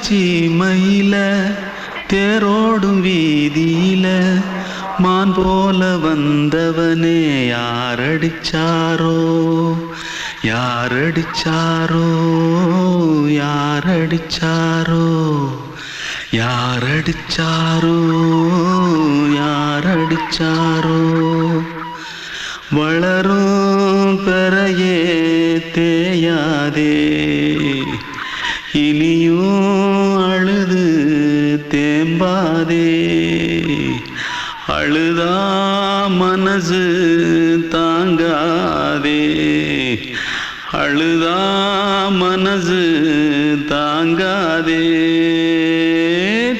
சீமையில தேரோடும் வீதியில மான் போல வந்தவனே யாரடிச்சாரோ யாரடிச்சாரோ யாரடிச்சாரோ யாரடிச்சாரோ யாரடிச்சாரோ வளரும் பெறையே தேயாதே இனியும் அழுது தேம்பாதே அழுதா மனசு தாங்காதே அழுதா மனசு தாங்காதே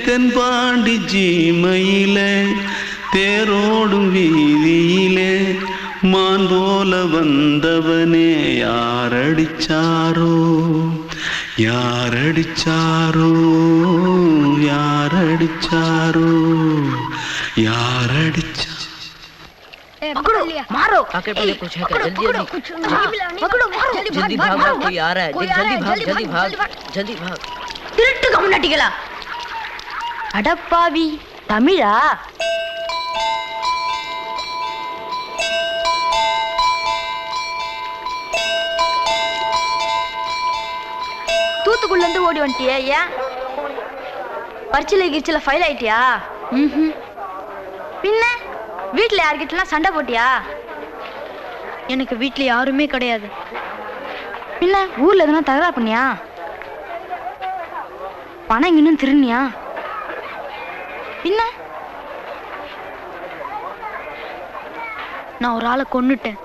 தென்பாண்டி சீமையிலே தேரோடும் வீதியிலே மான் போல வந்தவனே யாரடிச்சாரோ யாரடிச்சாரோ யாரடிச்சாரோ यारडिचा पकड़ो मारो आके पहले कुछ है क्या जल्दी जल्दी पकड़ो मारो जल्दी भाग कोई आ रहा है जल्दी भाग திருட்டு கம்முனட்டிகளா அடப்பாவி தமிழா தூத்துக்குள்ள இருந்து ஓடி வந்துட்டியா ஏன் பரிச்சையில கிரிச்சில ஃபைல் ஆயிட்டியா பின்ன வீட்டுல யார்கிட்டலாம் சண்டை போட்டியா எனக்கு வீட்டுல யாருமே கிடையாது பின்ன ஊர்ல எதுனா தகராறு பண்ணியா பணம் இன்னும் திருநியா பின்ன நான் ஒரு ஆளை கொன்னுட்டேன்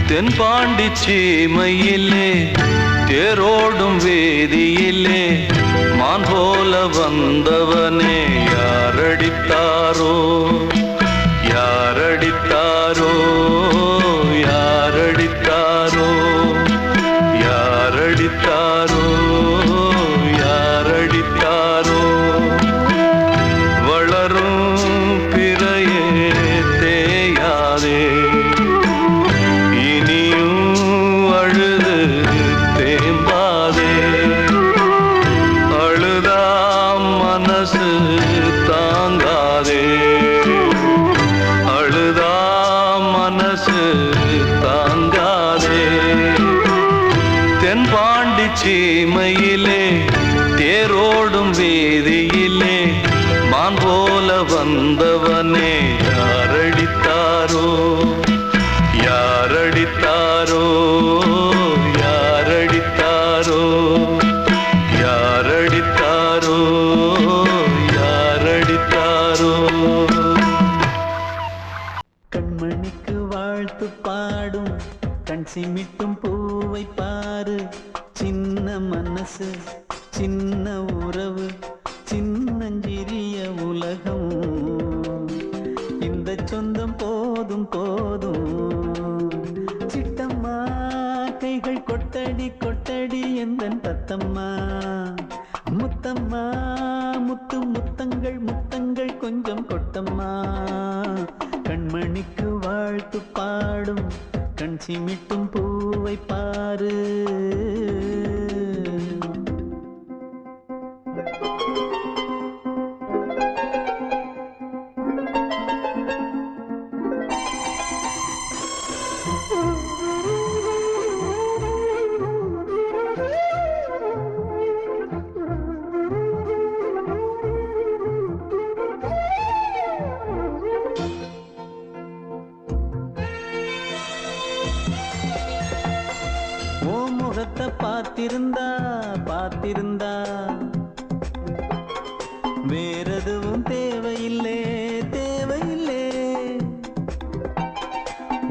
தென்பாண்டி சீமையிலே தேரோடும் வேதியிலே மான் போல வந்தவனே யாரடித்தாரோ யாரடித்தாரோ யாரடித்தாரோ யாரடித்தாரோ யாரடித்தாரோ வளரும் பிறையே தேயாதே தென்பாண்டி சீமையிலே தேரோடும் வேதியிலே மான் போல வந்தவனே யாரடித்தாரோ யாரடித்தாரோ யாரடித்தாரோ யாரடித்தாரோ யாரடித்தாரோ கண்மணிக்கு வாழ்த்து பாடும் கண் சிமிட்டும் பூவை பாரு சின்ன மனசு சின்ன உறவு சின்னஞ்சிறிய உலகம் இந்த சொந்தம் போதும் போதும் சிட்டம்மா கைகள் கொட்டடி கொட்டடி எந்தன் தத்தம்மா முத்தம்மா முத்து முத்தங்கள் முத்தங்கள் கொஞ்சம் கொட்டம்மா கண்மணிக்கு வாழ்த்து பாடும் கண் சிமிட்டும் பூவை பாரு முகத்தை பார்த்திருந்தா பார்த்திருந்தா வேறெதுவும் தேவையில்லை தேவையில்லை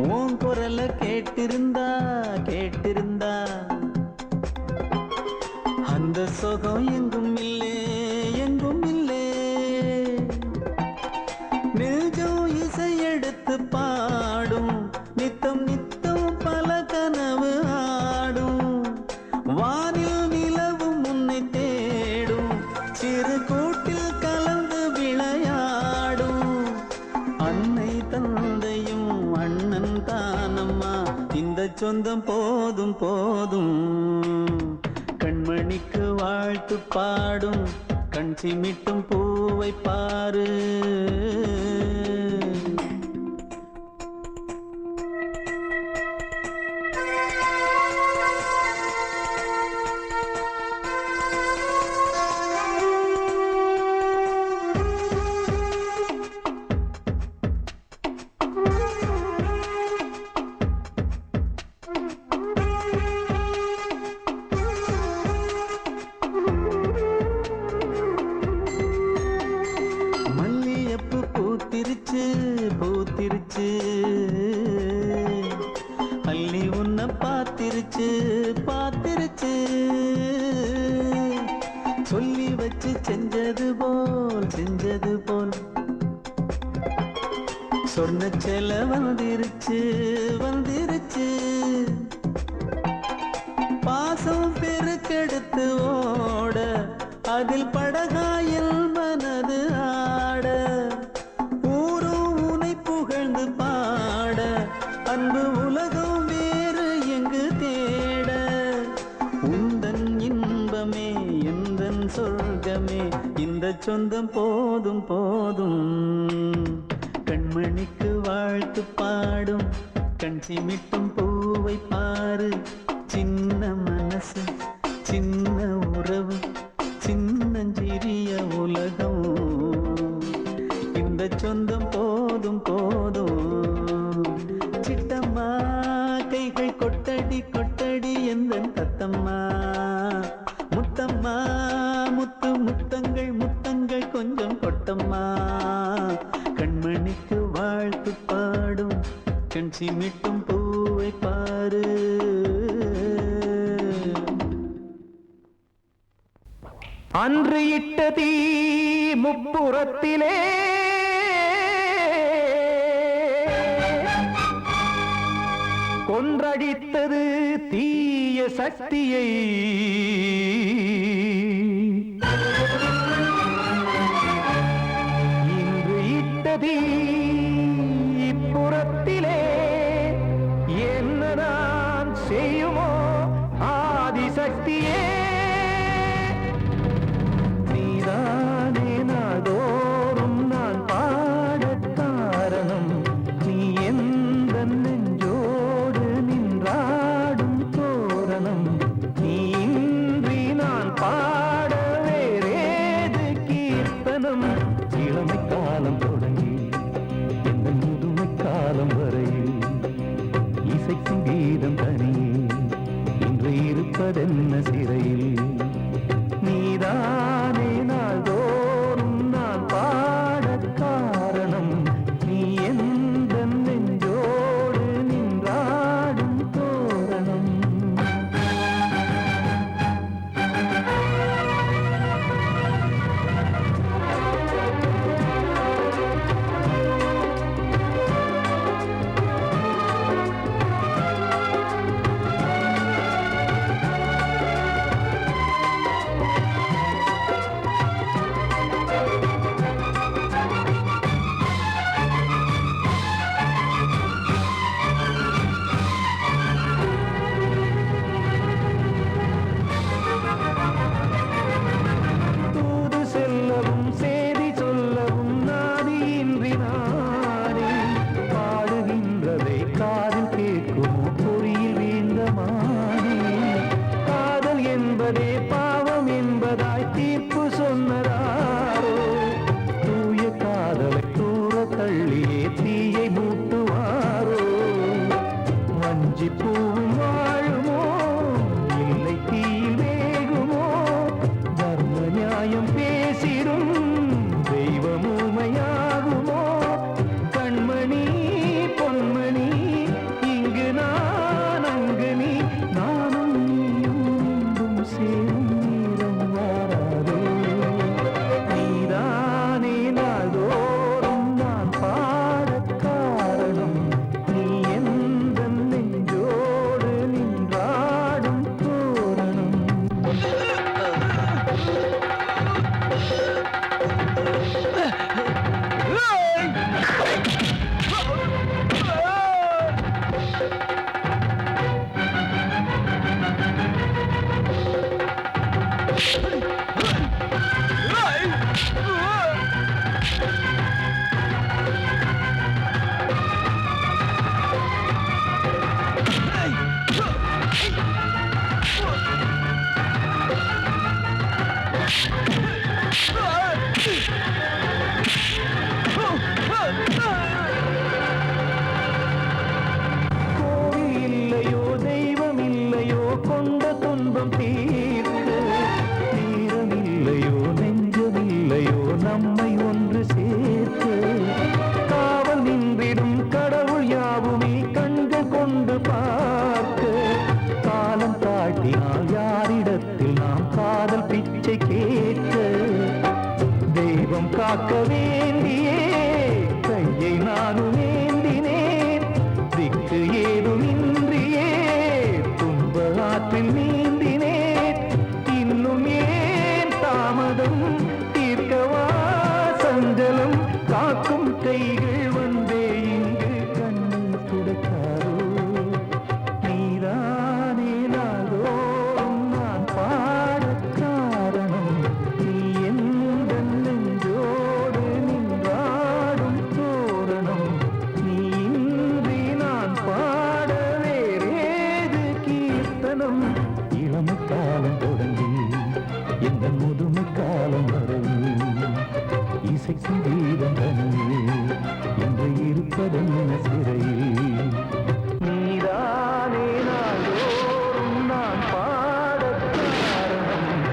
உன் குரலை கேட்டிருந்தா கேட்டிருந்தா அந்த சுகம் எங்கும் இல்லை எங்கும் இல்லை நெஞ்சம் இசை எடுத்து பாடும் நித்தம் நித்தம் பல கனவு ஆடும் வானி சொந்தம் போதும் போதும். கண்மணிக்கு வாழ்த்து பாடும் கண் சிமிட்டும் பூவை பாரு. பூத்திருச்சு பூத்திருச்சு அள்ளி உன்னை பார்த்திருச்சு பார்த்திருச்சு. சொல்லி வச்சு செஞ்சது போல் சொன்ன செல வந்துருச்சு வந்துருச்சு. பாசம் பெருக்கெடுத்து ஓட அதில் படகாயில் மனது ஆட. புகழ்ந்து பாட அன்பு உலகம் வேறு எங்கு தேட. உந்தன் இன்பமே எந்தன் சொர்க்கமே இந்த சொந்தம் போதும் போதும். கண்மணிக்கு வாழ்த்து பாடும் கண் சிமிட்டும் பூவை பாரு. சின்ன மனசு சின்ன உறவு சின்னஞ்சிறிய உலகம் இந்த சொந்தம் போதும் போதும். சிட்டம்மா கைகள் கொட்டடி கொட்டடி எந்தன் தத்தம்மா. முத்தம்மா முத்து முத்தங்கள் முத்தங்கள் கொஞ்சம் கொட்டம்மா. கண்மணிக்கு வாழ்த்து பாடும் கண் சிமிட்டும் பூவை பாரு. அன்று இட்ட தீ முப்புறத்திலே கொன்றடித்தது தீய சக்தியை. இன்று இட்டதீ இப்புறத்திலே என்ன நான் செய்யுமோ ஆதிசக்தியே. நீதானே நாள்தோறும் நான் பாடக் காரணம். நீ எந்த நெஞ்சோடு நின்றாடும் தோரணம். நீ இன்றி நான் பாட வேறேது கீர்த்தனம். இளமை காலம் தொடங்கி காக்கும் கைகள் வந்தே இங்கு கண்ணீர் துடைக்காரோ நீதானே நாள்தோறும் நான் பாடக் காரணம் நீ எந்த நெஞ்சோடு நின்றாடும் தோரணம் நீ இன்றி நான் பாட வேறேது கீர்த்தனம் இளமை காலம் தொடங்கி எந்த முதுமை காலம் வரையில் இசைக்கும் வீதம் தனியே என்று இருப்பதென்ன சிறையில் நீதானே நாள்தோறும் நான் பாடக் காரணம்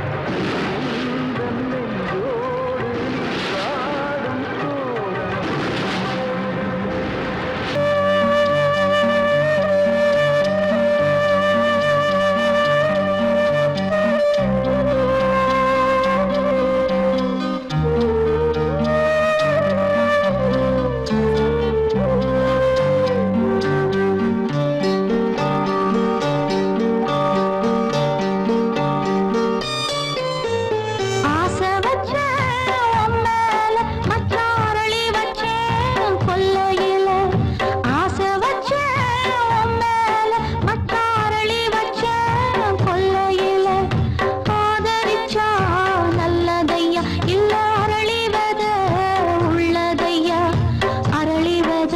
எந்த நெஞ்சோடு நின்றாடும் தோரணம் ஆசை வச்சேன் உன் மேல, மச்சாரளி வச்சேன் கொல்லையில. ஆசை வச்சேன் உன் மேல, மச்சாரளி வச்சேன் கொல்லையில. ஆதரிச்சா நல்லதையா, இல்ல அரளிவத உள்ளதையா, அரளிவத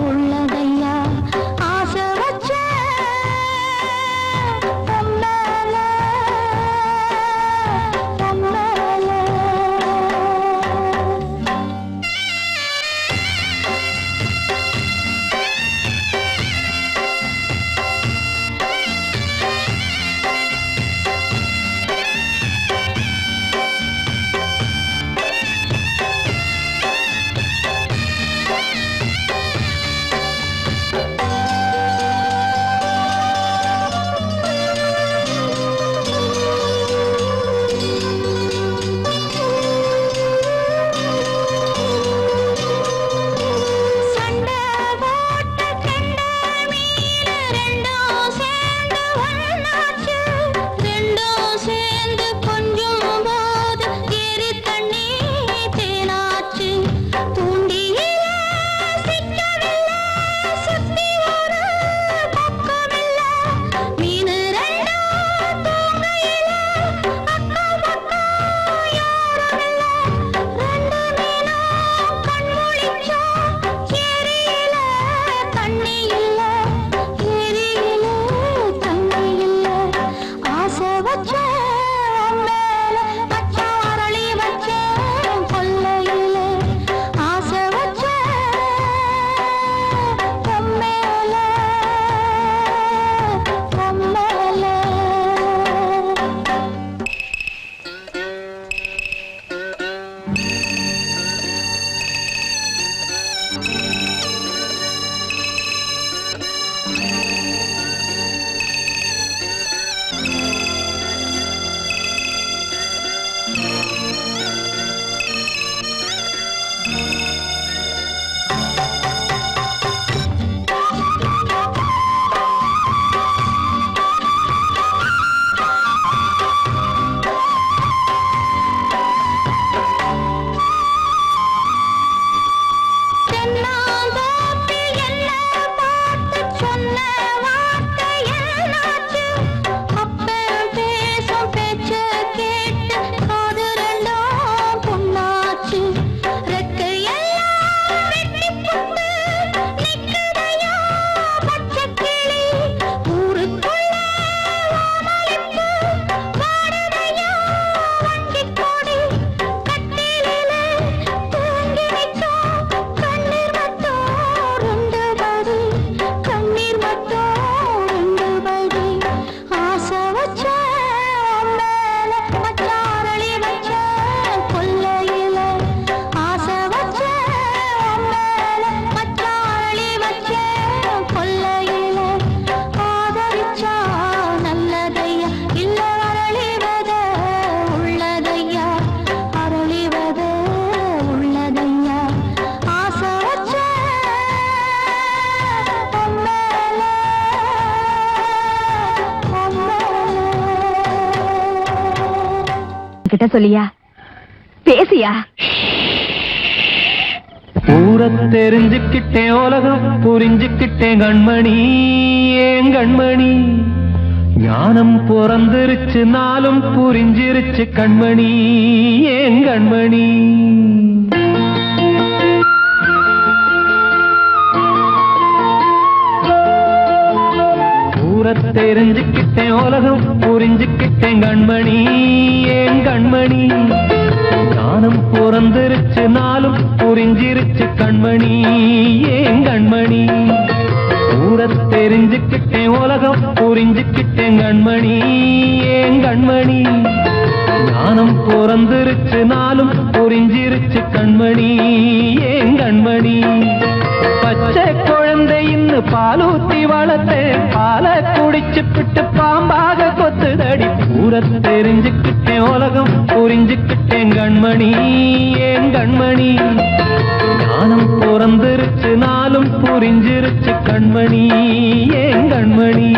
உள்ளதையா. ஆசை வச்சேன் உன் மேல, உன் மேல. சண்டை போட்ட கெண்டை மீன் ரெண்டும் சேர்ந்து ஒண்ணாச்சு. ரெண்டும் சேர்ந்து கொஞ்சும் போது ஏரி தண்ணி தேனாச்சு. தூண்டியில சிக்கவில்லை, சுத்தி ஒரு பக்கமில்லை. மீன் ரெண்டும் தூங்கையில அக்கம் பக்கம் யாருமில்லை. ரெண்டு மீனும் கண் முழிச்சா ஏரியில தண்ணி இல்ல, ஏரியில தண்ணி இல்ல. ஆசை வச்சேன் உன் மேல, மச்சாரளி வச்சேன் கொல்லையில. ஆசை வச்சேன் உன் மேல, உன் மேல. தென்னாந்தோப்பில் என்ன பார்த்து சொன்ன வார்த்தை என்னாச்சு? அப்பன் பேசும் பேச்ச கேட்டு காது ரெண்டும் புண்ணாச்சு. ரெக்கையெல்லாம் வெட்டிப் போட்டு நிக்குதையா பச்சைக்கிளி. ஊருக்குள்ள ஓமளிப்பு வாடுதையா வண்டிக் கொடி. கட்டிலிலே தூங்கி நிற்கும் கண்ணீர் மட்டும் ரெண்டு படி, கண்ணீர் மட்டும் ரெண்டு படி. ஆசை வச்சேன் உன் மேல, மச்சாரளி வச்சேன் கொல்லையில. ஆசை வச்சேன் உன் மேல, மச்சாரளி வச்சேன் கொல்லையில. ஆதரிச்சா நல்லதையா, இல்ல அரளிவத உள்ளதையா, அரளிவத உள்ளதையா. ஆசை வச்சேன் உன் மேல, உன் மேல. கிட்ட சொல்லியா, பேசியா. ஊரை தெரிஞ்சுக்கிட்டேன் உலகம் புரிஞ்சுக்கிட்டேன் கண்மணி ஏன் கண்மணி ஞானம் பிறந்திருச்சு நாளும் புரிஞ்சிருச்சு கண்மணி ஏன் கண்மணி ஊரை தெரிஞ்சுக்கிட்டேன் உலகம் புரிஞ்சுக்கிட்டேன் கண்மணி ஏன் கண்மணி ஞானம் பிறந்திருச்சு நாளும் புரிஞ்சிருச்சு கண்மணி ஏன் கண்மணி ஊரை தெரிஞ்சுக்கிட்டேன் உலகம் புரிஞ்சுக்கிட்டேன் கண்மணி ஏன் கண்மணி ஞானம் பிறந்திருச்சு நாளும் புரிஞ்சிருச்சு கண்மணி ஏன் கண்மணி பச்சை குழந்தை இன்னும் பாலூத்தி வளர்த்தேன் பாலை குடிச்சு பிட்டு பாம்பாக கொத்துதடி ஊரை தெரிஞ்சுக்கிட்டேன் உலகம் புரிஞ்சுக்கிட்டேன் கண்மணி ஏன் கண்மணி ஞானம் பிறந்திருச்சு நாளும் புரிஞ்சிருச்சு கண்மணி ஏன் கண்மணி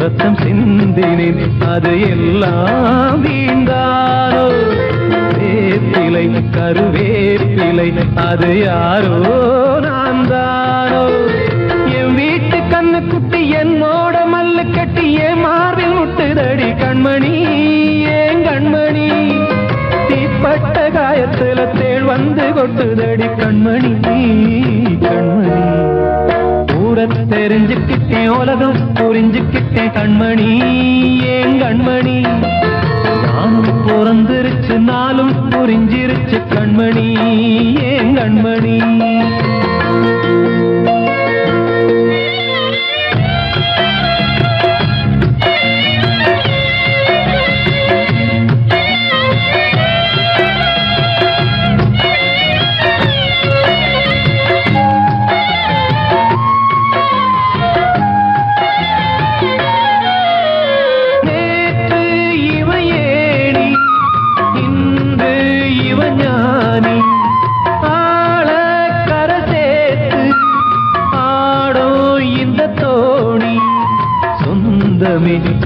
ரத்தம் சிந்தினேன் அது எல்லாம் வீண்டானோ வேப்பிலை கருவேப்பிலை அது யாரோ நான் தானோ என் வீட்டு கண்ணு குட்டி என்னோட மல்லு கட்டி என் மார்பில் முட்டுதடி கண்மணி ஏன் கண்மணி தீப்பட்ட காயத்துல தேள் வந்து கொட்டுதடி கண்மணி கண்மணி ஊரை தெரிஞ்சுக்கிட்டேன் உலகம் புரிஞ்சுக்கிட்டேன் கண்மணி ஏன் கண்மணி ஞானம் பிறந்திருச்சு நாளும் புரிஞ்சிருச்சு கண்மணி ஏன் கண்மணி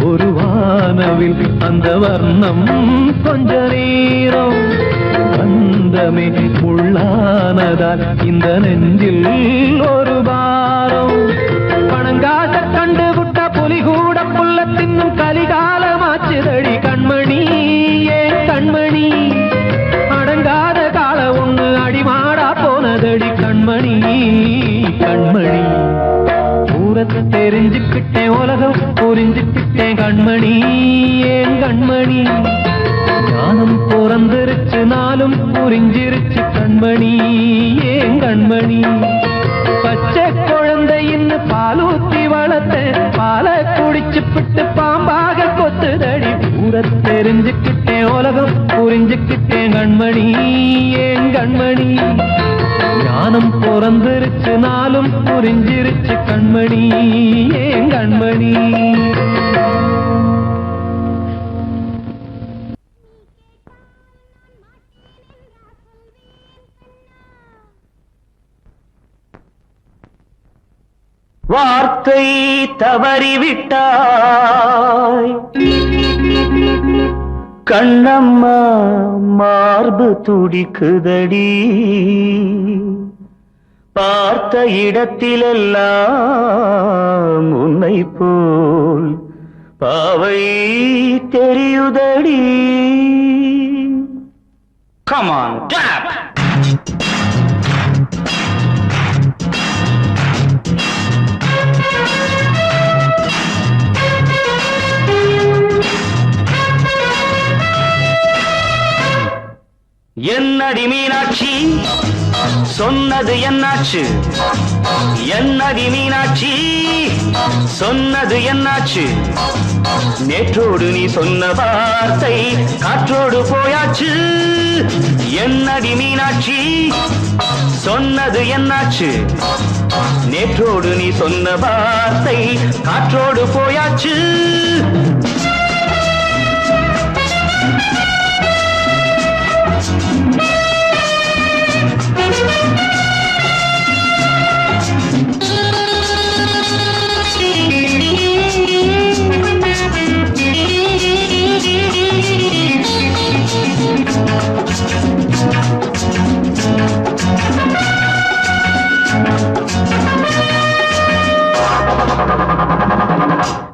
ஒரு வானவில் அந்த வர்ணம் கொஞ்ச நேரம் வந்தமே உள்ளானதால் இந்த நெஞ்சில் ஒரு பாரம் பணங்காச கண்டு விட்ட புலி கூட புல்ல தின்னும் கலிகாலமாச்சுதடி கண்மணி ஏன் கண்மணி அடங்காத கால ஒண்ணு அடிமாடா போனதடி கண்மணி கண்மணி தெரிஞ்சுக்கிட்டேன் உலகம் புரிஞ்சுக்கிட்டேன் கண்மணி ஏன் கண்மணி ஞானம் பிறந்திருச்சு நாளும் புரிஞ்சிருச்சு கண்மணி ஏன் கண்மணி பச்சை குழந்தை இன்னும் பாலூத்தி வளர்த்தேன் பாலை குடிச்சு பிட்டு பாம்பாக கொத்துதடி ஊரை தெரிஞ்சுக்கிட்டேன் உலகம் புரிஞ்சுக்கிட்டேன் கண்மணி ஏன் கண்மணி ஞானம் பிறந்திருச்சு நாளும் புரிஞ்சிருச்சு கண்மணி ஏன் கண்மணி வார்த்தை தவறிவிட்டாய் கண்ணம்மா மார்பு துடிக்குதடி பார்த்த இடத்திலெல்லாம் உன்னை போல் பாவை தெரியுதடி. Come on, clap! என்னடி மீனாட்சி சொன்னது என்னாச்சு? என்னடி மீனாட்சி சொன்னது என்னாச்சு? நேற்றோடு நீ சொன்ன வார்த்தை காற்றோடு போயாச்சு. என்னடி மீனாட்சி சொன்னது என்னாச்சு? நேற்றோடு நீ சொன்ன வார்த்தை காற்றோடு போயாச்சு.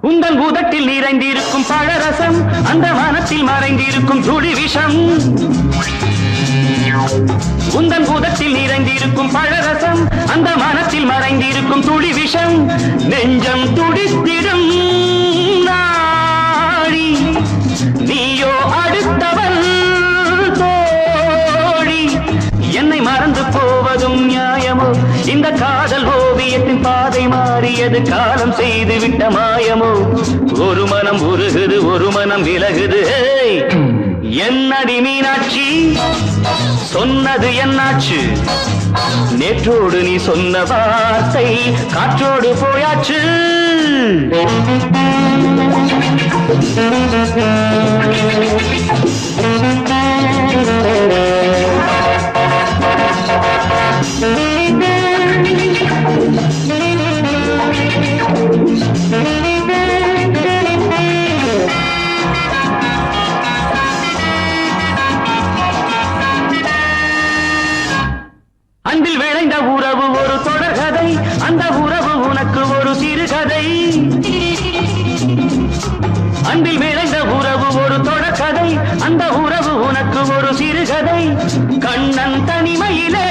உந்தன் பூதத்தில் நிறைந்திருக்கும் பழரசம், அந்த மனத்தில் மறைந்திருக்கும் துளி விஷம். உந்தன் பூதத்தில் நிறைந்திருக்கும் பழரசம், அந்த மனத்தில் மறைந்திருக்கும் துளி விஷம். நெஞ்சம் துடித்திடும் நாடி, நீயோ அடுத்தவள் தோழி. என்னை மறந்து போவதும் நியாயமோ? இந்த காதல் ஓவியத்தின் பாதை மாறியது, காலம் செய்து விட்ட மாயமோ? ஒரு மனம் உருகுது, ஒரு மனம் விலகுது. என்னடி மீனாட்சி சொன்னது என்னாச்சு? நேற்றோடு நீ சொன்ன வார்த்தை காற்றோடு போயாச்சு. அன்பில் விளைந்த உறவு ஒரு தொடர்கதை, அந்த உறவு உனக்கு ஒரு சிறுகதை. அன்பில் விளைந்த உறவு ஒரு தொடர்கதை, அந்த உறவு உனக்கு ஒரு சிறுகதை. கண்ணன் தனிமையிலே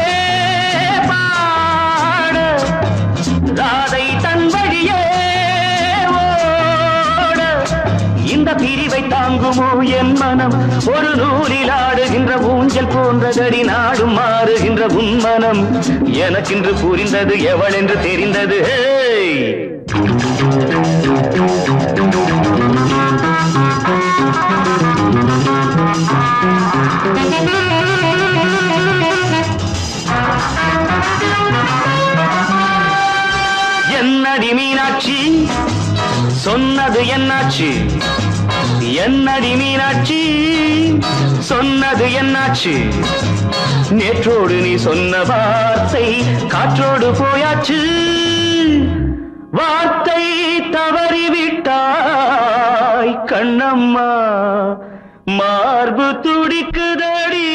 பாட, ராதை தன் வழியே ஓட. இந்த பிரிவை தாங்குமோ என் மனம்? ஒரு நூலில் ஆடுகின்ற ஊஞ்சல் போன்றதடி, நாடும் மாறுகின்ற உன்மனம். எனக்கென்று புரிந்தது, எவள் என்று தெரிந்தது. என்னடி மீனாட்சி சொன்னது என்னாச்சு? என்னடி மீனாட்சி சொன்னது என்னாச்சு? நேற்றோடு நீ சொன்ன வார்த்தை காற்றோடு போயாச்சு. வார்த்தை தவறிவிட்டாய் கண்ணம்மா, மார்பு துடிக்குதடி.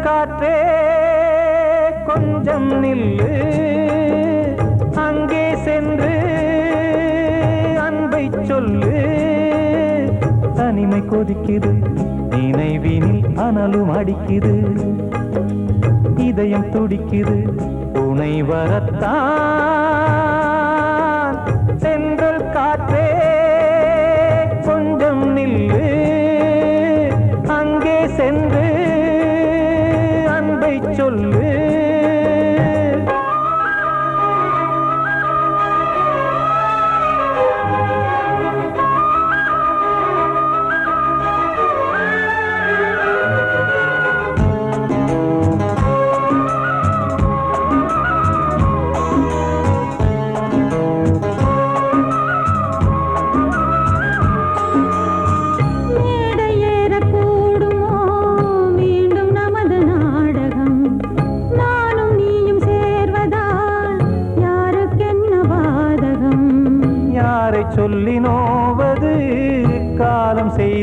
காற்றே கொஞ்சம் நில்லு, அங்கே சென்று அன்பை சொல்லு. தனிமை கொதிக்குது, நினைவினில் அனலும் அடிக்குது, இதயம் துடிக்குது துணை வரத்தான். சென்றல் காற்றே கொஞ்சம் நில்லு, அங்கே சென்று அன்பை சொல்லு.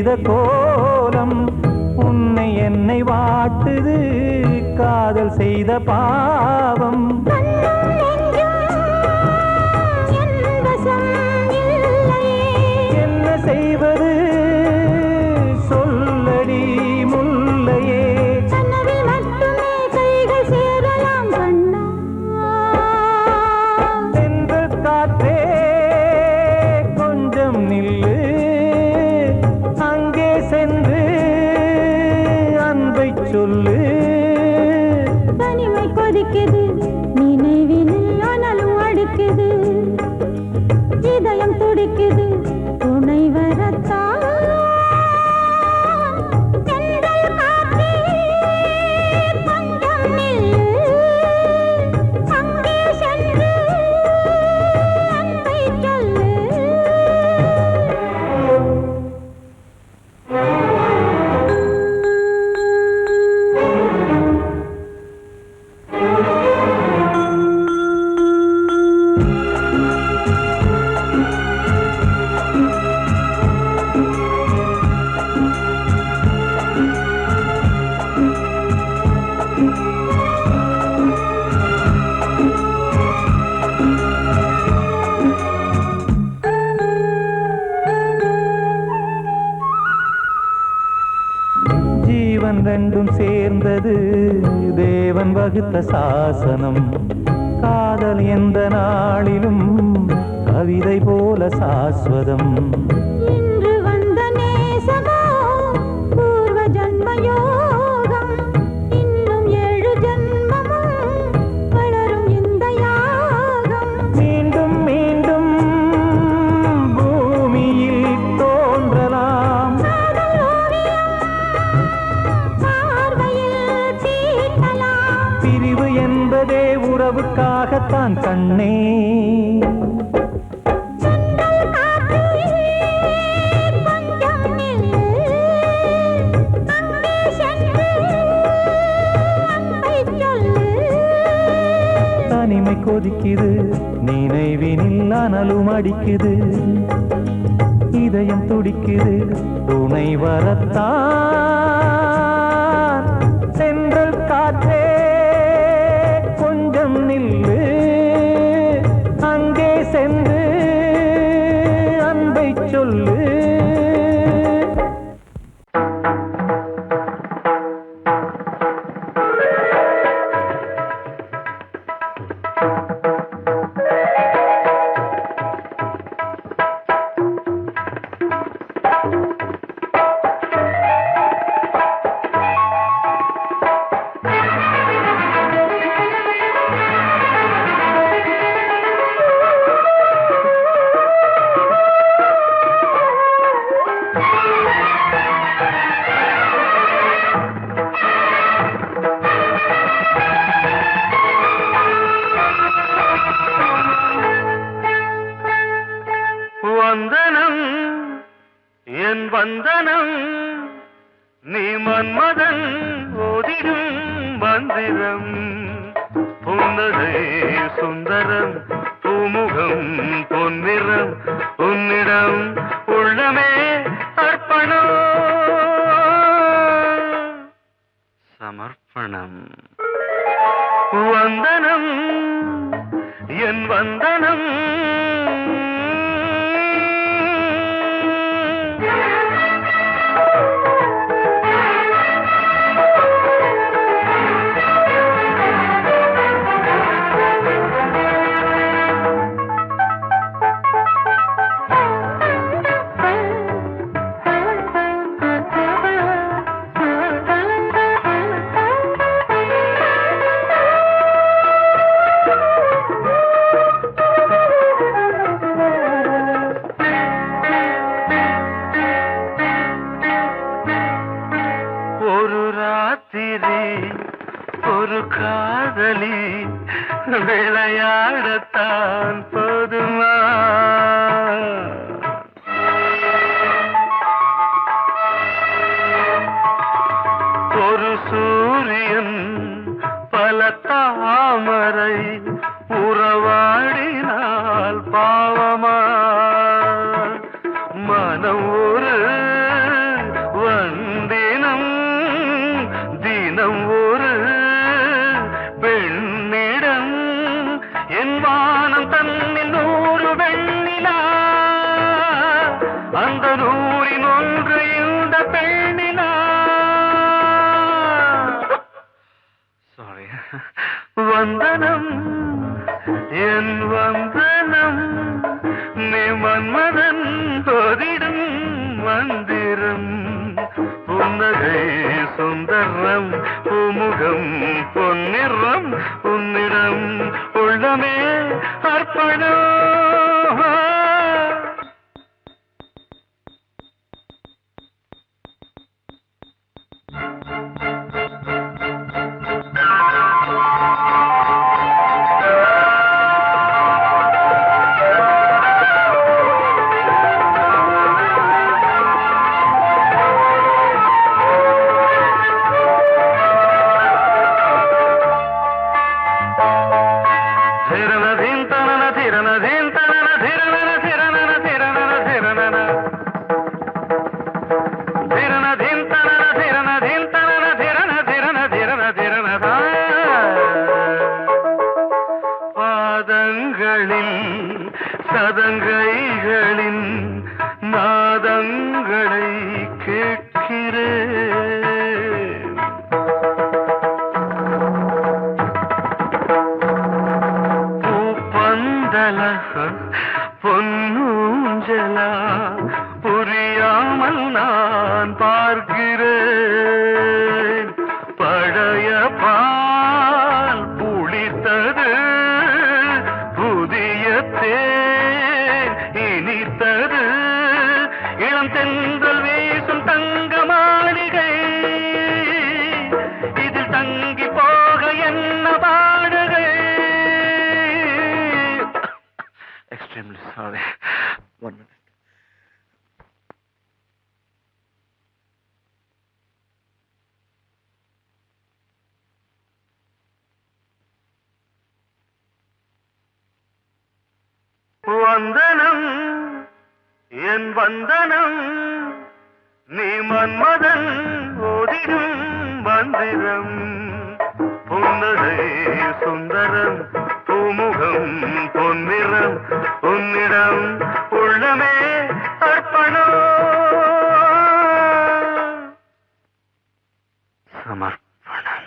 செய்த கோலம் உன்னை என்னை வாட்டுது காதல் செய்த பாவம் என்ன செய்வது சொல்லடி முல்லையே தென்றல் காற்றே கொஞ்சம் நில்லு அங்கே சென்று அன்பை சொல்லு தனிமை கொதிக்குது நினைவினில் ஆனாலும் அடிக்குது இதயம் துடிக்குது துணை வரத்தான் தென்றல் காற்றே கொஞ்சம் நில்லு அங்கே சென்று அன்பை சொல்லு ஜீவன் ரெண்டும் சேர்ந்தது தேவன் வகுத்த சாசனம் காதல் எந்த நாளிலும் கவிதை போல சாஸ்வதம் இன்று வந்த நேசமோ பூர்வ ஜன்ம யோகம் இன்னும் 7 ஜன்மமும் வளரும் இந்த யாகம் மீண்டும் மீண்டும் பூமியில் தோன்றலாம் காதல் ஓவியம் பார்வையில் தீட்டலாம் பிரிவு என்பதே உறவுக்காகத்தான் கண்ணே தென்றல் காற்றே கொஞ்சம் நில்லு அங்கே சென்று அன்பை சொல்லு தனிமை கொதிக்குது நினைவினில் அனலும் அடிக்குது இதயம் துடிக்குது துணை வரத்தான் சென்றல் காற்றே கொஞ்சம் நில்லு அங்கே சென்று அன்பை சொல்லு வந்தனம் என் வந்தனம் நீ மன்மதன் ஓதிடும் மந்திரம் புன்னகை சுந்தரம் பூமுகம் பொன்னிறம் உன்னிடம் உள்ளமே அர்ப்பணம் சமர்ப்பணம் வந்தனம் என் வந்தனம் ஒரு காதலி விளையாடத்தான் போதுமா ஒரு சூரியன் பல தாமரை உறவாடினால் பாவமா மனம் ஒரு தினம் ஒரு பெண்ணிடம் என் வானம் தன்னில் 100 வெண்ணிலா அந்த 100 ஒன்று இந்த பெண்ணிலா சாரி வந்தனம் என் வந்தனம் நீ மன்மதன் போதிடும் மந்திரம் புன்னகை சுந்தரம் பூமுகம் பொன்னிறம் உன்னிடம் உள்ளமே அர்ப்பணம் சதங்கைகளின் நாதங்களை கேட்கிறேன் பூப்பந்தல பொன்னூஞ்சலா புரியாமல் நான் பார்க்கிறேன் பழைய பால் புளித்தது புதிய தேன் இனித்தது இளம் தென்றல் வீசும் தங்க மாளிகை இதில் தங்கி போக என்ன பாடுகை எக்ஸ்ட்ரீம்லி சாரி 1 minute வந்தனம் என் வந்தனம் நீ மன்மதன் ஓதிடும் மந்திரம் புன்னகை சுந்தரம் பூமுகம் பொன்னிறம் உன்னிடம் உள்ளமே அர்ப்பணம் சமர்ப்பணம்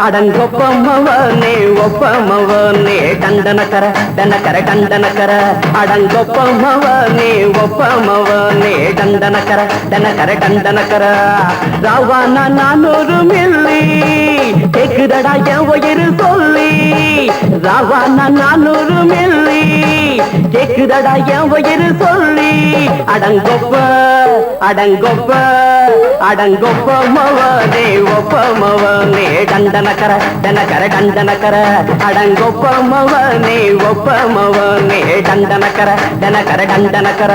அடங்கொப்பமவனே ஒப்பமவனே டண்டனக்கர டனக்கர டண்டனக்கர அடங்கொப்பமவனே ஒப்பமவனே டண்டனக்கர டனக்கர டண்டனக்கர ராவானா 400 மில்லி கேக்குதடா என் உயிர் சொல்லி ராவானா 400 மில்லி கேக்குதடா என் உயிர் சொல்லி அடங்கொப்ப அடங்கொப்ப அடங்கொப்பமவனே ஒப்பமவனே டண்டனக்கர டனக்கர டண்டனக்கர அடங்கொப்பமவனே ஒப்பமவனே டண்டனக்கர டனக்கர டண்டனக்கர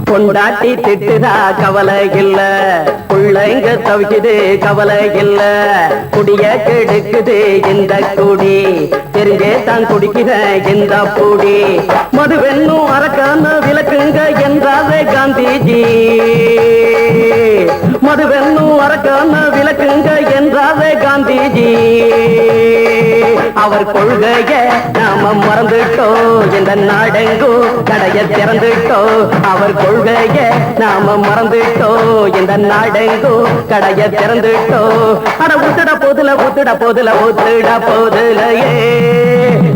பொண்டாட்டி திட்டுதா கவலை இல்ல பிள்ளைங்க தவிக்குது கவலை இல்ல குடிய கெடுக்குது இந்த குடி தெரிஞ்சே தான் குடிக்கிற இந்த பூடி மதுவென்னும் அரக்கான விளக்குங்க என்றாரே காந்திஜி மதுவென்னும் அரக்கான விளக்குங்க என்றாரே காந்திஜி அவர் கொள்கைய நாம மறந்துட்டோம் இந்த நாடெங்கும் கடைய திறந்துட்டோம் அவர் கொள்கைய நாம மறந்துட்டோம் இந்த நாடெங்கும் கடைய திறந்துட்டோம் அட ஊத்துட போதுல ஊத்துட போதுல ஊத்துட போதுலையே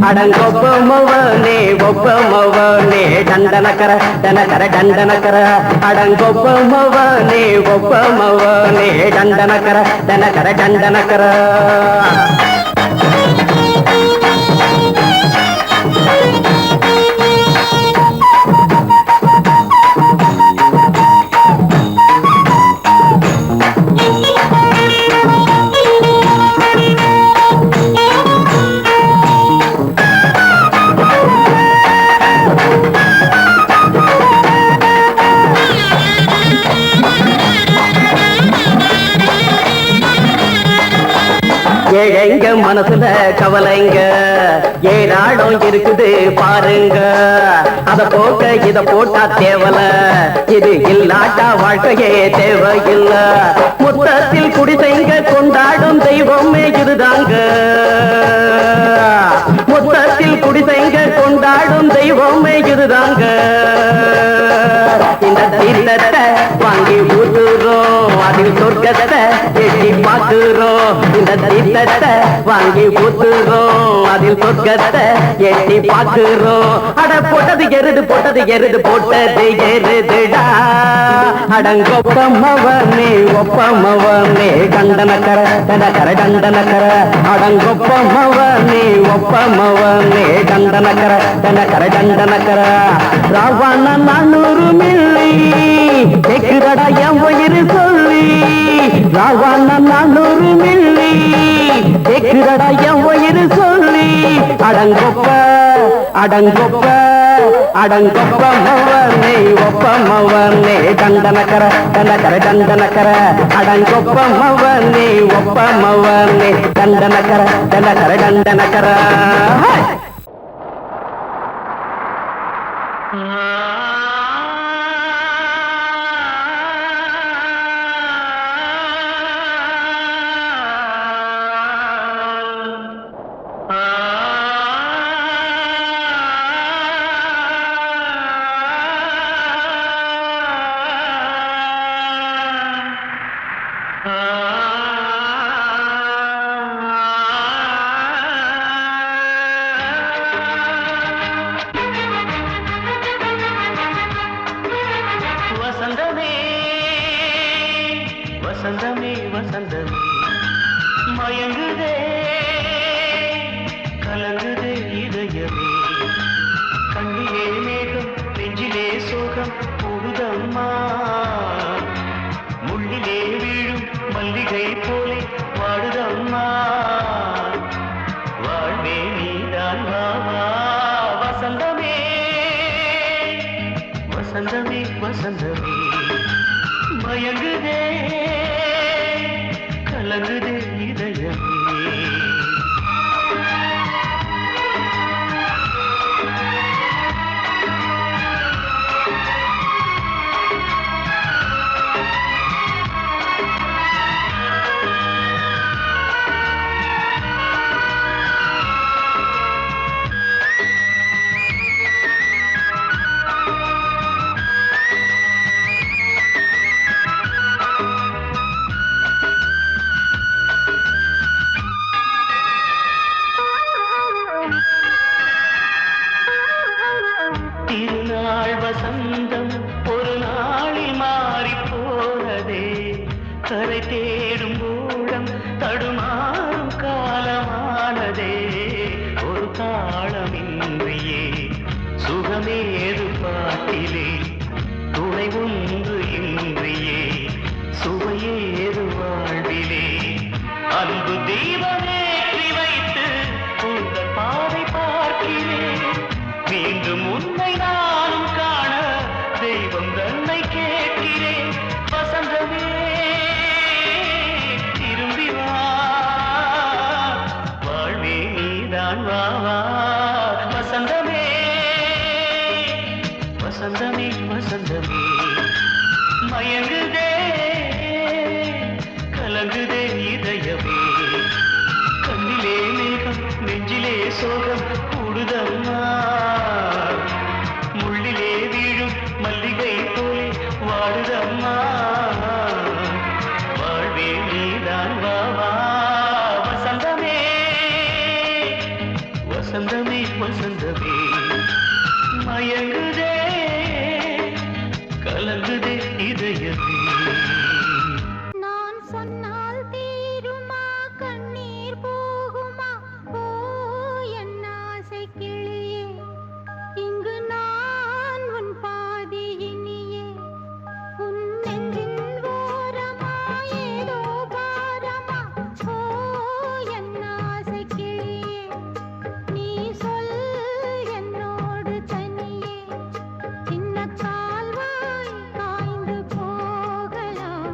அடங்கொப்பமவனே ஒப்பமவனே டண்டனக்கர டனக்கர டண்டனக்கர அடங்கொப்பமவனே ஒப்பமவனே டண்டனக்கர டனக்கர டண்டனக்கர ஏழைங்க மனசுல கவலைங்க ஏராளம் இருக்குது பாருங்க. அத போக்க இத போட்டா தேவல, இது இல்லாட்டா வாழ்க்கையே தேவையில்ல. மொத்தத்தில் குடிசைங்க கொண்டாடும் தெய்வமே இதுதாங்க. மொத்தத்தில் குடிசைங்க கொண்டாடும் தெய்வமே இதுதாங்க. இந்த தீர்த்தத்தை வாங்கி ஊத்துறோம், அதில் சொர்க்கத்தை எட்டி பார்க்கிறோம். இந்த தீர்த்தத்தை வாங்கி ஊத்துறோம், அதில் சொர்க்கத்தை எட்டி பார்க்கிறோம். அட போட்டது எருது போட்டது எருது போட்டது எருதுடா. அடங்கொப்பமவனே ஒப்பமவனே கண்டனக்கர தடக்கர தண்டனக்கர. அடங்கொப்பமவனே ஒப்பமவனே கண்டனக்கர தடக்கர தண்டனக்கர. ராவண 400 மில்லி கேக்குதடா என் உயிர் சொல்லி. ராவண 400 மில்லி கேக்குதடா என் உயிர் சொல்லி. அடங்கொப்ப அடங்கொப்ப அடங்கொப்பமவனே ஒப்பமவனே கண்டனக்கர தண்டக்கர தண்டனக்கர. அடங்கொப்பமவனே ஒப்பமவனே கண்டனக்கர தண்டக்கர தண்டனக்கர. வசந்தமே வசந்தமே வசந்தமே மயங்குதே கலங்குதே இதயமே. கண்ணிலே மேகம் நெஞ்சிலே சோகம் கூடுதம்மா. முள்ளிலே வீழும் மல்லிகை போலே வாடுதம்மா. வாழ்வே நீதான் வாவா. வசந்தமே வசந்தமே வசந்தமே மயங்குதே கலங்குதே இதயமே. திருநாள் வசந்தம் ஒரு நாளில் மாறி போனதே. கரை தேடும் ஊழம் தடுமாறும் காலமானதே. ஒரு தாளமின்றியே சுகமேது பாட்டிலே. துணை ஒன்று இன்றியே சுவையேது வாழ்விலே. அன்பு தீபமேற்றி வைத்து உங்கள் பாதை பார்க்கிறேன். மீண்டும் உன்னை நானும் காண தெய்வம் தன்னை கேட்கிறேன். வசந்தமே திரும்பி வா, வாழ்வே நீதான் வாவா. வசந்தமே வசந்தமே வசந்தமே மயங்குதே கலங்குதே இதயமே. கண்ணிலே மேகம் நெஞ்சிலே சோகம் கூடுதம்மா. முள்ளிலே வீழும் மல்லிகை போலே வாடுதம்மா. வாழ்வே நீதான் வாவா. வசந்தமே வசந்தமே வசந்தமே மயங்குதே கலங்குதே இதயமே. நான் சொன்னால் தீருமா கண்ணீர் போகுமா? ஓ என் ஆசை கிளியே, இங்கு நான் உன் பாதி இனியே. உன் நெஞ்சின் ஓரமா ஏதோ பாரமா? ஓ என் ஆசை கிளியே, நீ சொல் என்னோடு தனியே. சின்ன கால்வாய் காய்ந்து போகலாம்.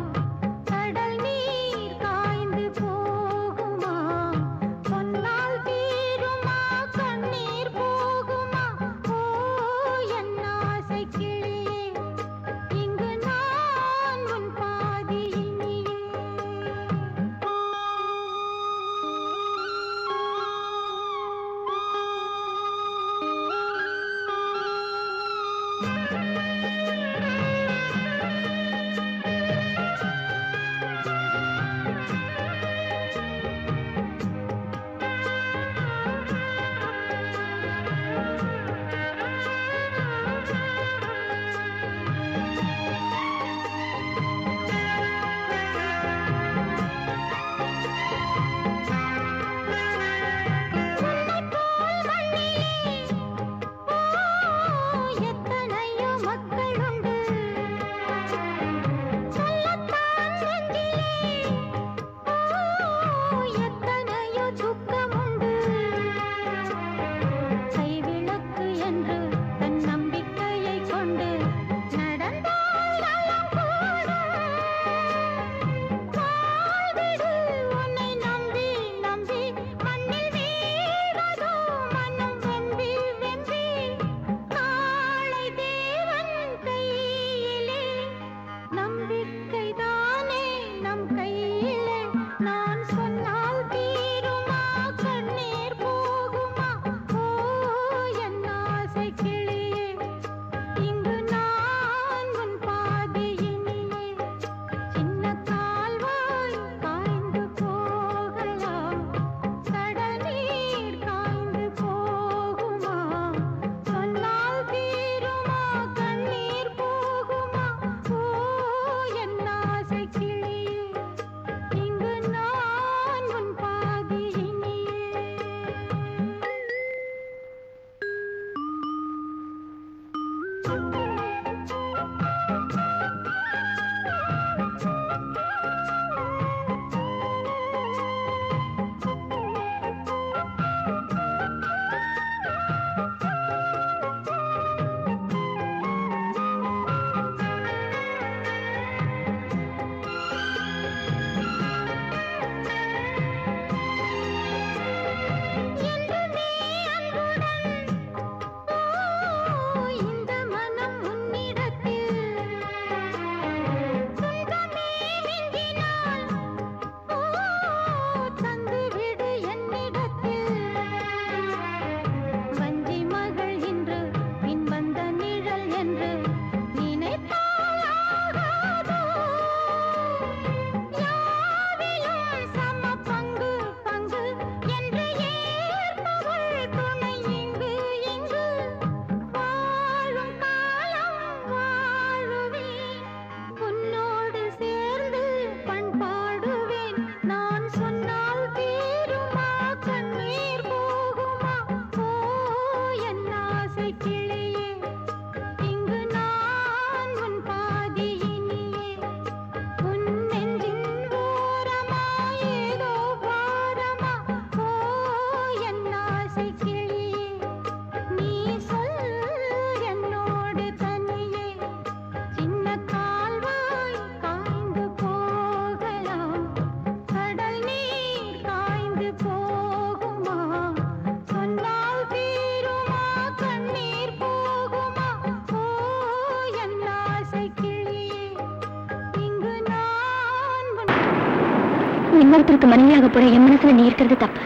இன்னொருத்தருக்கு மனைவியாக போற என் மனசுல நீ இருக்கிறது தப்பு.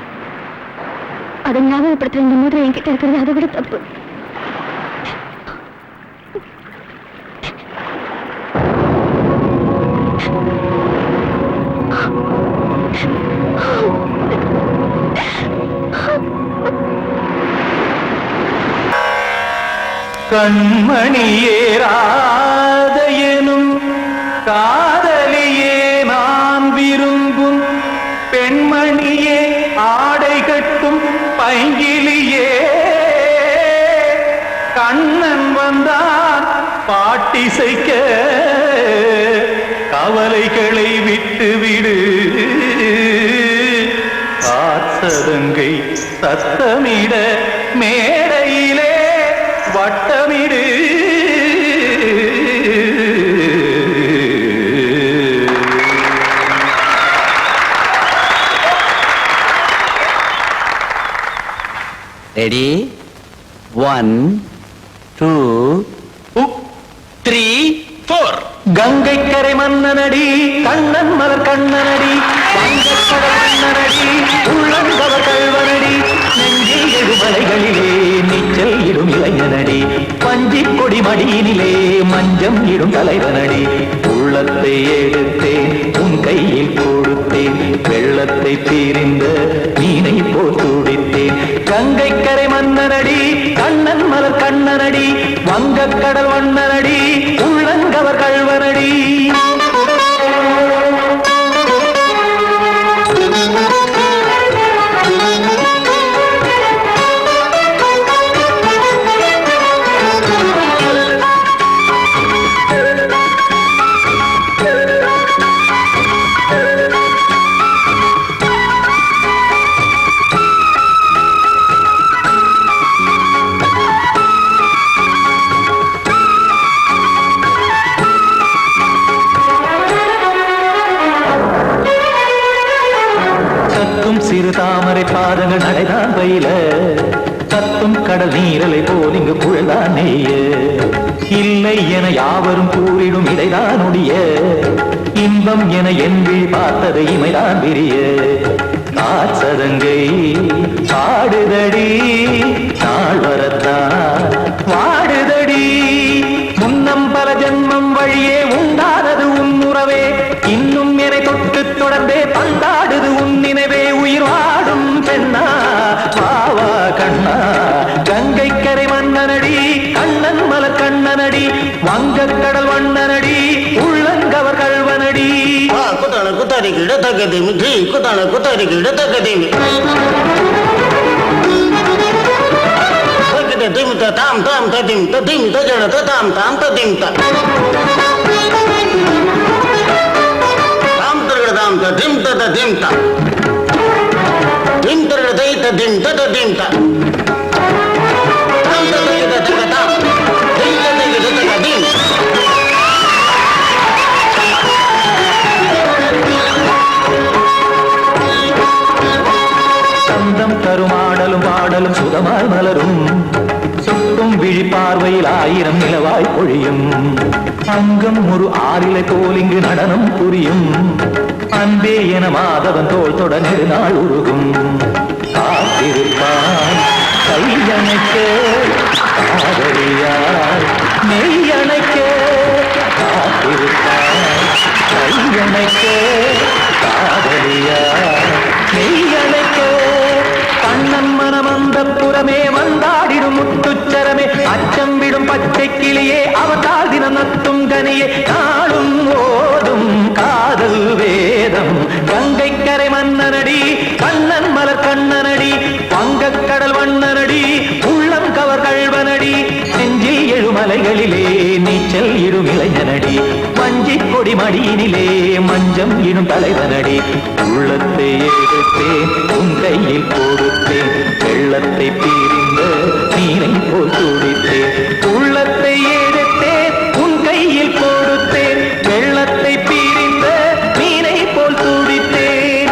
அதை ஞாபகப்படுத்துற இந்த மோதிரம் என்கிட்ட இருக்கிறது அதை விட தப்பு. கண்மணியேராத எனும் காதலியே நான் விரும்பும் பெண்மணியே ஆடை கட்டும் பைங்கிலியே கண்ணன் வந்தான் பாட்டிசைக்க கவலைகளை விட்டு விடு காத்ததங்கை சத்தமிட மேடையிலே வட்டமிடு ரெடி 1 2 3 4 கங்கை கரை மன்னனடி கண்ணன் மலர் கண்ணனடி வங்கக்கடல் மன்னனடி உள்ளங்கவர் கல்வனடி நெஞ்சில் எழுமலைகளிலே நீச்சல் இடும் இளைஞனடி பஞ்சிக் கொடி மடியினிலே மஞ்சம் இடும் தலைவனடி உள்ளத்தை எடுத்தேன் உன் கையில் கொடுத்தேன் வெள்ளத்தை தீரிந்த மீனை போல் துடித்தேன் கங்கை கரை மன்னனடி கண்ணன் மலர் கண்ணனடி வங்கக்கடல் வண்ணனடி உள்ளங்கவர் கல்வனடி. சிறு தாமரை பாதங்கள் நடைதான் பயில கத்தும் கடல் நீரலை போல் இங்கு குழல்தான் நெய்ய இல்லை என யாவரும் கூறிடும் இடைதான் ஒடிய இன்பம் என என்பி பார்த்தது இமைதான் விரிய காச்சதங்கை பாடுதடி நாள் வரத்தான் வாடுதடி முன்னம் பல ஜென்மம் வழியே உண்டானது உன் உறவே இன்னும் என்னை தொட்டு தொடர்ந்தே பந்தாடுது உன் நினைவே உயிர் வாடும் பெண்ணா வாவா கண்ணா கங்கை கரை மன்னனடி கண்ணன் மலர் கண்ணனடி வங்கக்கடல் வண்ணனடி உள்ளங்கவர் கல்வனடி. குத்தான குத்தாரிக்கு இடத்தக்கதேமி ஜி குத்தான குத்தாரிக்கு இடத்தக்கதேமி திமித்த தாம் தாம் ததிம் ததிம் தஜன தாம் தாம் ததிம் தாம் தாம் ததிம் ததிம் தாம் திம் தரட தை ததிம் ததிம் தாம் தாம் ததிம் ததிம் தாம் திம் ததிம் ததிம் சந்தம் தருமாடலும் பாடலும் சுகமாய் மலரும் சுட்டும் விழி பார்வையில் ஆயிரம் நிலவாய் பொழியும் அங்கம் ஒரு ஆறிலை போல் இங்கு நடனம் புரியும் அன்பே என மாதவன் தோள் தொட நெடுநாள் உருகும் காத்திருப்பான் கையணைக்க காதலியார் மெய்யணைக்க காத்திருப்பான் கையணைக்க காதலியார் மெய்யணைக்க கண்ணன் மனம் அந்த புறமே வந்தாடிடும் முத்துச்சரமே அச்சம் விடும் பச்சை கிளியே அவதால் தினம் நத்தும் கனியே நாளும் ஓதும் காதல் வேதம் கங்கை கரை மன்னனடி கண்ணன் மலர் கண்ணனடி வங்கக்கடல் வண்ணனடி உள்ளம் கவர் கல்வனடி நெஞ்சில் எழுமலைகளிலே நீச்சல் இடும் இளைஞனடி வஞ்சிக் கொடி மடியினிலே மஞ்சம் இடும் தலைவனடி உள்ளத்தை எடுத்தேன் உன் கையில் கொடுத்தேன் வெள்ளத்தை பீரிந்த நீரை போல் துடித்தேன் உள்ளத்தை எடுத்தேன் உன் கையில் கொடுத்தேன் வெள்ளத்தை பீரிந்த நீரை போல் துடித்தேன்.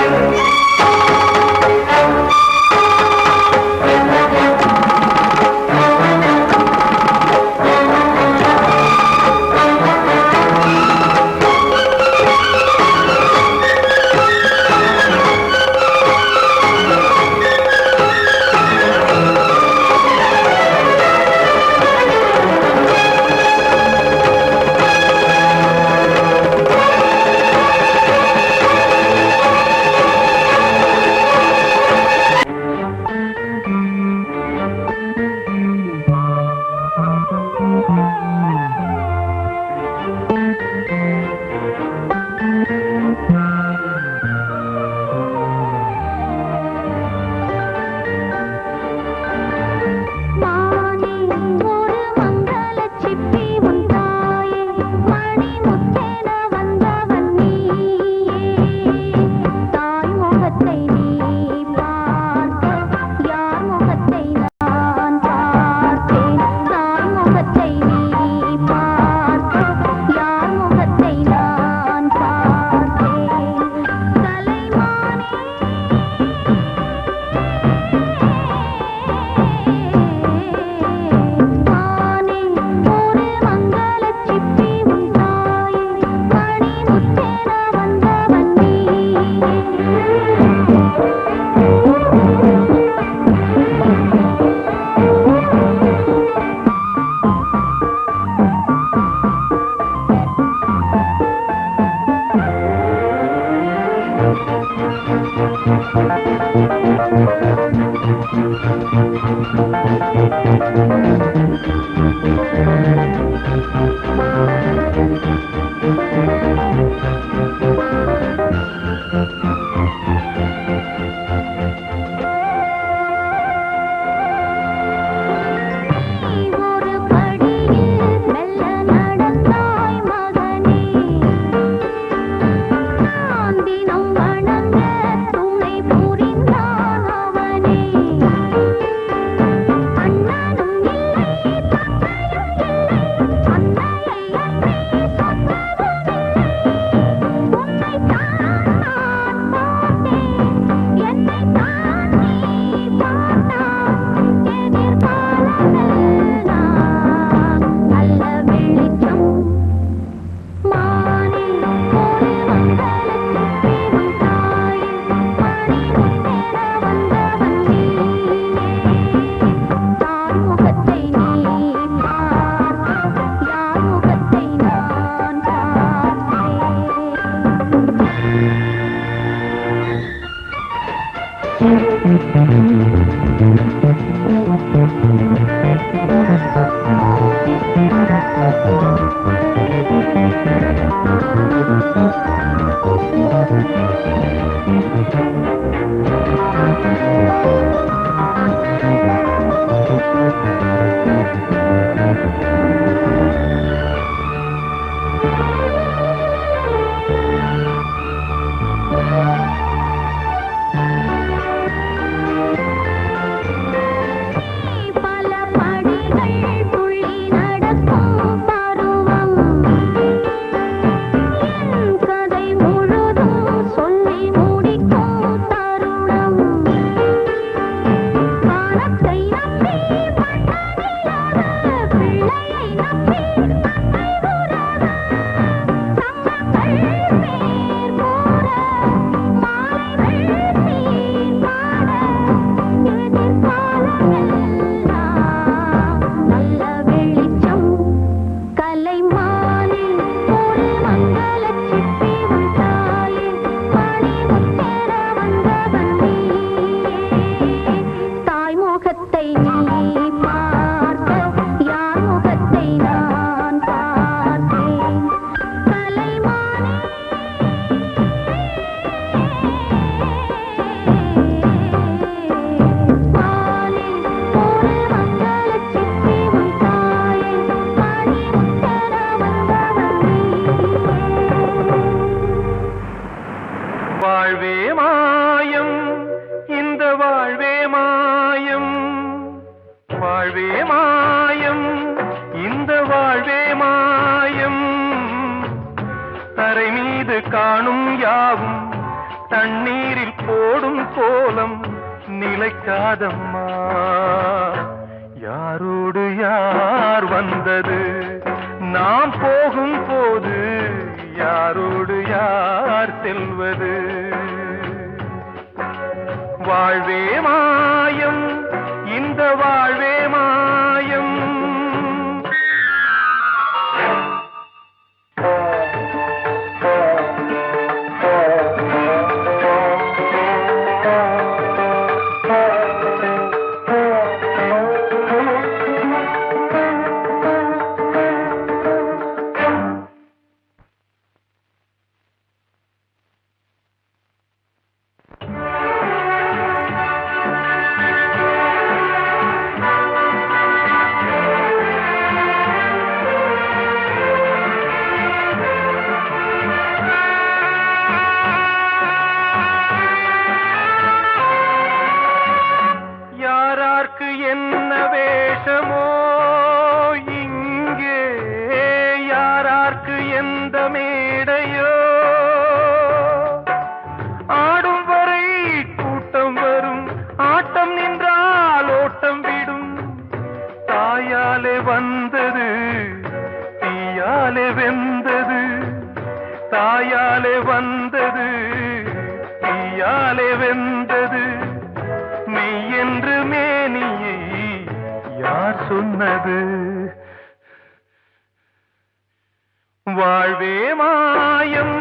வாழ்வே மாயம்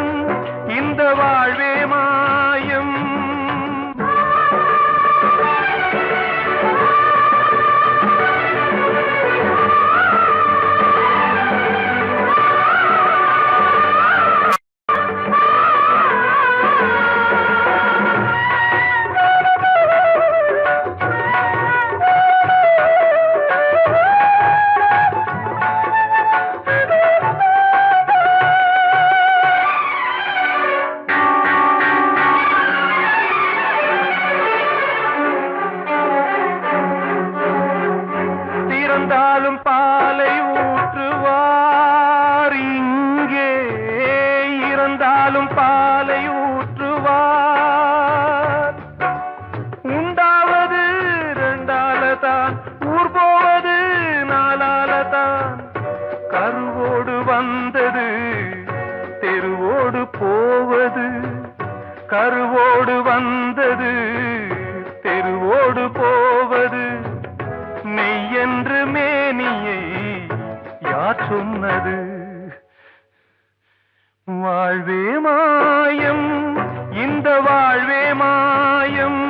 வந்தாலும் பாலை ஊற்றுவார். உண்டாவது ரெண்டால தான், ஊர் போவது நாளால தான். கருவோடு வந்தது தெருவோடு போவது, கருவோடு வந்தது தெருவோடு போவது. மெய்யென்று மேனியை யார் சொன்னது? வாழ்வே மாயம், இந்த வாழ்வே மாயம்.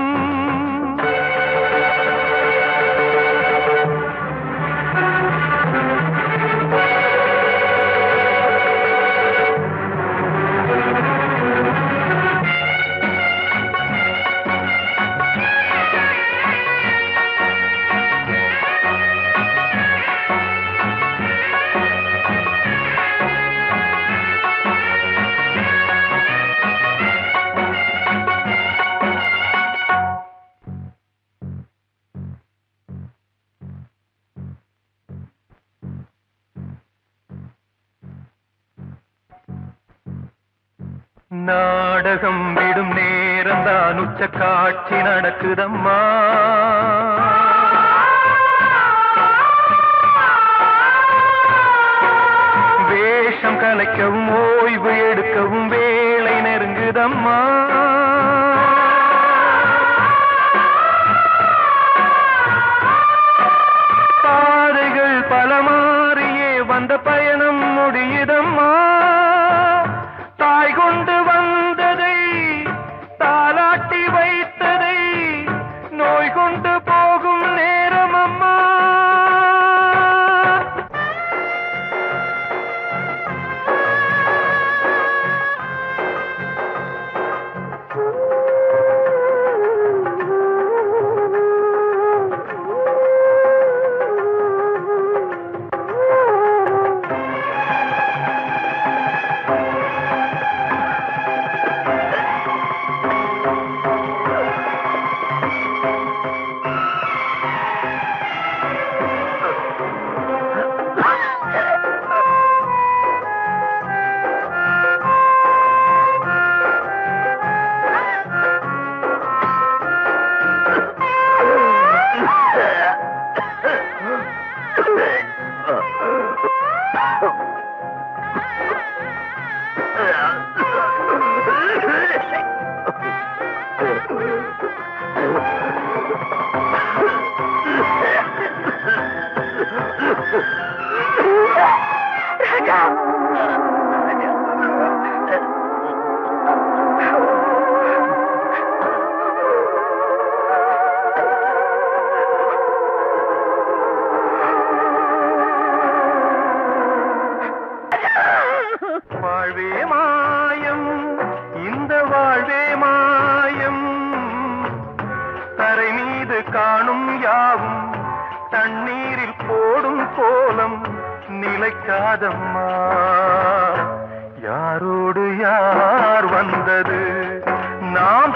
நாடகம் விடும் நேரம் தான், உச்ச காட்சி நடக்குதம்மா. வேஷம் கலைக்கவும் ஓய்வு எடுக்கவும் வேளை நெருங்குதம்மா. பாதைகள் பல மாறியே வந்த பயணம் முடியுதம்மா. தாய் கொண்டு வந்ததை தாலாட்டி வைத்ததை நோய் கொண்டு போகும் நேரம் அம்மா. வாழ்வே மாயம், இந்த வாழ்வே மாயம். தரை மீது காணும் யாவும் தண்ணீரில் போடும் கோலம் நிலைக்காதம்மா. யாரோடு யார் வந்தது? நாம்